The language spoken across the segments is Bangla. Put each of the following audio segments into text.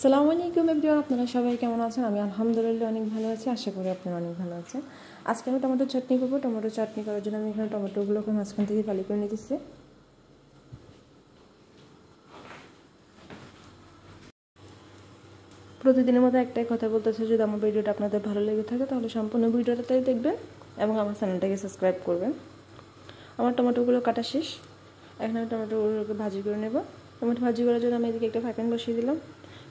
আসসালামু আলাইকুম এভরিওয়ান, আপনারা সবাই কেমন আছেন? আমি আলহামদুলিল্লাহ অনেক ভালো আছি। আশা করি আপনারা অনেক ভালো আছেন। আজকে আমি টমেটো চাটনি করবো। টমেটো চাটনি করার জন্য আমি এখানে টমেটোগুলোকে মাঝখান থেকে ফালি করে নিতেছি। প্রতিদিনের মতো একটাই কথা বলতেছে, যদি আমার ভিডিওটা আপনাদের ভালো লেগে থাকে তাহলে সম্পূর্ণ ভিডিওটাই দেখবেন এবং আমার চ্যানেলটাকে সাবস্ক্রাইব করবেন। আমার টমেটোগুলো কাটা শেষ। এখন আমি টমেটোগুলোকে ভাজি করে নেব। টমেটো ভাজি করার জন্য আমি এদিকে একটা ফ্রাই প্যান বসিয়ে দিলাম,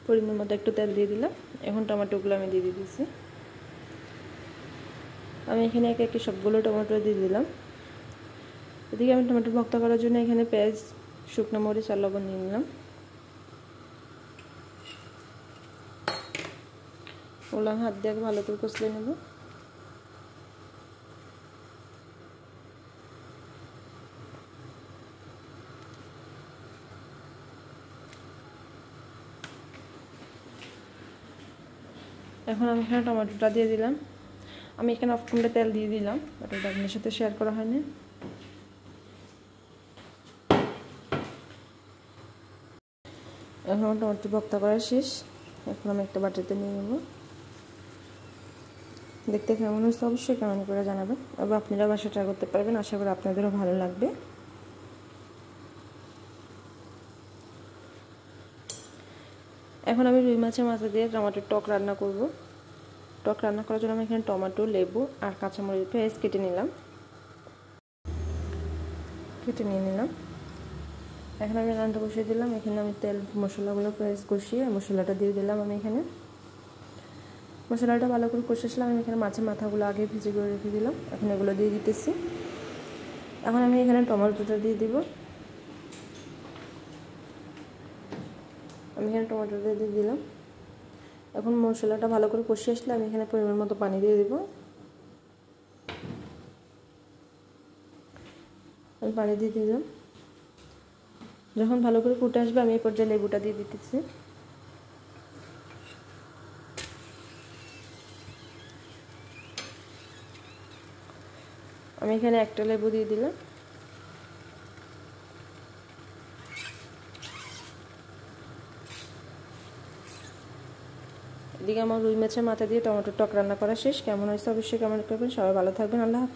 পরিমাণ মতো একটু তেল দিয়ে দিলাম। এখন টমেটোগুলো আমি দিয়ে দিয়েছি। আমি এখানে একে একে সবগুলো টমেটো দিয়ে দিলাম। এদিকে আমি টমেটো ভর্তা করার জন্য এখানে পেঁয়াজ, শুকনো মরিচ আর লবণ নিয়ে নিলাম। ওগুলো হাত দিয়ে ভালো করে কষলে নেব। এখন আমি এখানে টমেটোটা দিয়ে দিলাম। আমি এখানে অফ ক্যামেরায় তেল দিয়ে দিলাম, বাট এটা আপনার সাথে শেয়ার করা হয়নি। এখন আমার টমেটো ভর্তা করা শেষ। এখন আমি একটা বাটিতে নিয়ে নেব। দেখতে কেমন হচ্ছে অবশ্যই কেমন করে জানাবেন, এবং আপনারা বাসায় ট্রাই করতে পারবেন। আশা করি আপনাদেরও ভালো লাগবে। এখন আমি রুই মাছের মাথা দিয়ে টমেটোর টক রান্না করব। টক রান্না করার জন্য আমি এখানে টমেটো, লেবু আর কাঁচামরিচ, পেঁয়াজ কেটে নিয়ে নিলাম। এখন আমি রান্নাটা বসিয়ে দিলাম। এখানে আমি তেল মশলাগুলো পেঁয়াজ কষিয়ে মশলাটা দিয়ে দিলাম। আমি এখানে মশলাটা ভালো করে কষেছিলাম। আমি এখানে মাছের মাথাগুলো আগে ভিজে করে রেখে দিলাম। এখন এগুলো দিয়ে দিতেছি। এখন আমি এখানে টমেটোটা দিয়ে দিব। আমি এখানে টমেটোটা দিয়ে দিলাম। এখন মশলাটা ভালো করে কষিয়ে আসলে আমি এখানে পরিমাণ মতো পানি দিয়ে দিব। আমি পানি দিয়ে দিলাম। যখন ভালো করে ফুটে আসবে আমি এই পর্যায়ে লেবুটা দিয়ে দিতেছি। আমি এখানে একটা লেবু দিয়ে দিলাম। এদিকে আমার রুই মাছের মাথা দিয়ে টমেটোর টক রান্না করা শেষ। কেমন হয়েছে অবশ্যই কমেন্ট করবেন। সবাই ভালো থাকবেন। আল্লাহ হাফেজ।